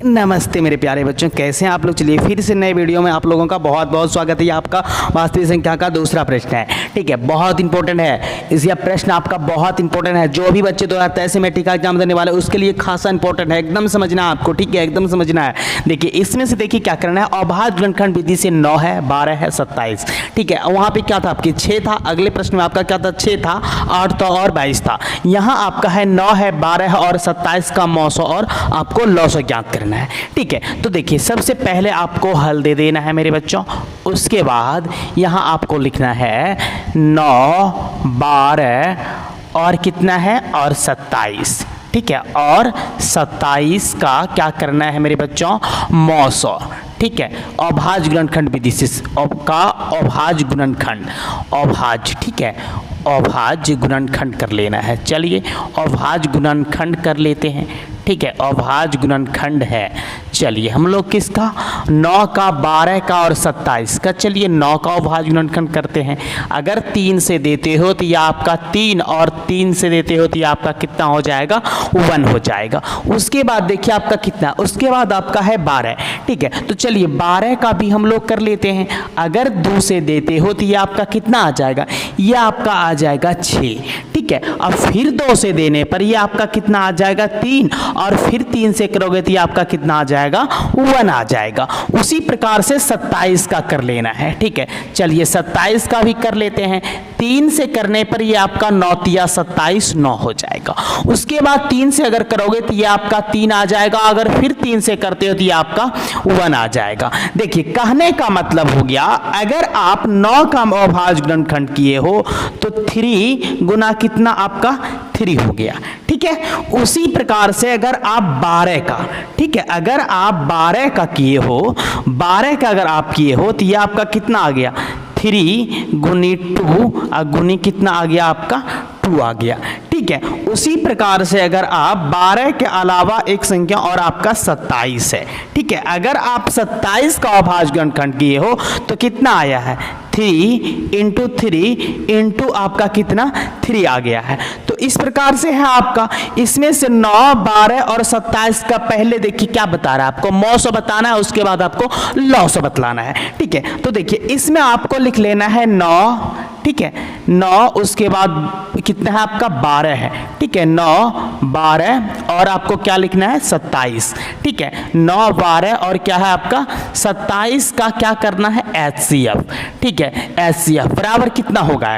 नमस्ते मेरे प्यारे बच्चों, कैसे हैं आप लोग। चलिए फिर से नए वीडियो में आप लोगों का बहुत बहुत स्वागत है। ये आपका वास्तविक संख्या का दूसरा प्रश्न है, ठीक है। बहुत इंपॉर्टेंट है, इसलिए प्रश्न आपका बहुत इंपॉर्टेंट है। जो भी बच्चे 2023 में टीका एग्जाम देने वाले उसके लिए खासा इंपॉर्टेंट है, एकदम समझना है आपको, ठीक है, एकदम समझना है। देखिए इसमें से देखिए क्या करना है। अभाज्य गुणनखंड विधि से 9 है, 12 है, 27, ठीक है। वहाँ पे क्या था आपके 6 था, अगले प्रश्न में आपका क्या था 6 था, 8 था और 22 था। यहाँ आपका है 9 है, 12 है और 27 का मौसो और आपको लौसो ज्ञात करना है, ठीक है। तो देखिए सबसे पहले आपको हल दे देना है मेरे बच्चों। उसके बाद यहाँ आपको लिखना है 9, 12 और कितना है और 27, ठीक है। और 27 का क्या करना है मेरे बच्चों, मौसो, ठीक है। अभाज्य गुणनखंड विधि से का अभाज्य गुणनखंड, अभाज्य, ठीक है, अभाज्य गुणनखंड कर लेना है। चलिए अभाज्य गुणनखंड कर लेते हैं, ठीक है। अभाज्य गुणनखंड है, चलिए हम लोग किसका 9 का, 12 का और 27 का। चलिए 9 का अभाज्य गुणनखंड करते हैं। अगर 3 से देते हो तो यह आपका 3 और 3 से देते हो तो यह आपका कितना हो जाएगा, 1 हो जाएगा। उसके बाद देखिए आपका कितना, उसके बाद आपका है 12, ठीक है। तो चलिए 12 का भी हम लोग कर लेते हैं। अगर 2 से देते हो तो यह आपका कितना आ जाएगा, यह आपका आ जाएगा 6, ठीक है। अब फिर 2 से देने पर यह आपका कितना आ जाएगा 3 और फिर 3 से करोगे तो यह आपका कितना आ जाएगा, 1 आ जाएगा। उसी प्रकार से 27 का कर लेना है, ठीक है। चलिए 27 का भी कर लेते हैं। 3 से करने पर ये आपका 9 तिया 27, 9 हो जाएगा। उसके बाद 3 से अगर करोगे तो ये आपका 3 आ जाएगा। अगर फिर 3 से करते हो तो ये आपका 1 आ जाएगा। देखिए कहने का मतलब हो गया, अगर आप 9 का अभाज्य गुणनखंड किए हो तो 3 गुना कितना आपका 3 हो गया, ठीक है। उसी प्रकार से अगर आप 12 का, ठीक है, अगर आप 12 का किए हो, 12 का अगर आप किए हो तो ये आपका कितना आ गया 3 गुनी 2 गुनी कितना आ गया आपका 2 आ गया, ठीक है। उसी प्रकार से अगर आप 12 के अलावा एक संख्या और आपका 27 है, ठीक है। अगर आप 27 का अभाज्य गुणनखंड किए हो तो कितना आया है 3 इंटू 3 इंटू आपका कितना 3 आ गया है। तो इस प्रकार से है आपका, इसमें से 9, 12 और 27 का पहले देखिए क्या बता रहा है आपको, मौसो बताना है, उसके बाद आपको लौसो बतलाना है, ठीक है। तो देखिए इसमें आपको लिख लेना है 9, ठीक है, 9, उसके बाद कितना है आपका 12 है, ठीक है। 9, 12 और आपको क्या लिखना है 27, ठीक है। 9, 12 और क्या है आपका 27 का क्या करना है HCF, ठीक है। HCF बराबर कितना होगा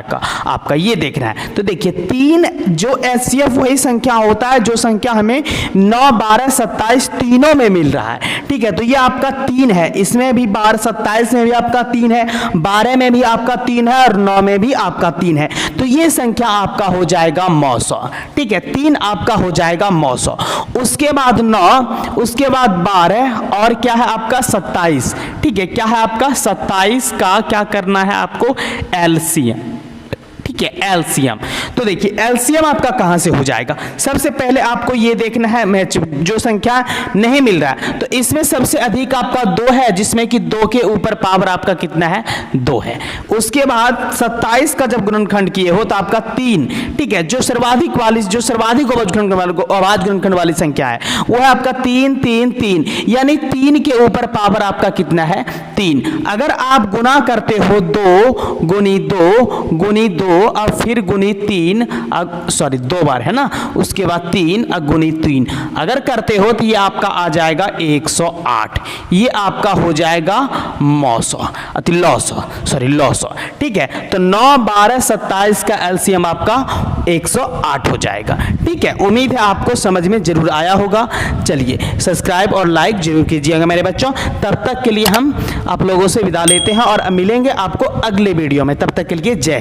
आपका ये देखना है। तो देखिए 3 जो HCF वही संख्या होता है जो संख्या हमें 9, 12, 27 तीनों में मिल रहा है, ठीक है। तो ये आपका 3 है, इसमें भी 12, 27 में भी आपका 3 है, 12 में भी आपका 3 है और 9 में भी आपका 3 है। तो ये संख्या आपका हो जाएगा मौसो, ठीक है। 3 आपका हो जाएगा मौसो। उसके बाद 9, उसके बाद 12 और क्या है आपका 27, ठीक है। क्या है आपका 27 का क्या करना है आपको LCM, ठीक है, LCM। तो देखिए LCM आपका कहां से हो जाएगा, सबसे पहले आपको ये देखना है मैच जो संख्या नहीं मिल रहा है तो इसमें सबसे अधिक आपका 2 है, जिसमें कि 2 के ऊपर पावर आपका कितना है 2 है। उसके बाद 27 का जब गुणनखंड किए हो तो आपका 3, ठीक है। जो सर्वाधिक अभाज्य गुणनखंड वाली संख्या है वो है आपका 3, 3, 3, यानी 3 के ऊपर पावर आपका कितना है 3। अगर आप गुना करते हो 2 गुनी 2 गुनी 2 और फिर गुनी 3, सॉरी 2 बार है ना, उसके बाद 3 गुनी 3 अगर करते हो तो ये आपका आ जाएगा 108, ये आपका हो जाएगा लौसो, ठीक है। तो 9, 12, 27 का LCM आपका 108 हो जाएगा, ठीक है। उम्मीद है आपको समझ में जरूर आया होगा। चलिए सब्सक्राइब और लाइक जरूर कीजिएगा मेरे बच्चों। तब तक के लिए हम आप लोगों से विदा लेते हैं और मिलेंगे आपको अगले वीडियो में। तब तक के लिए जय।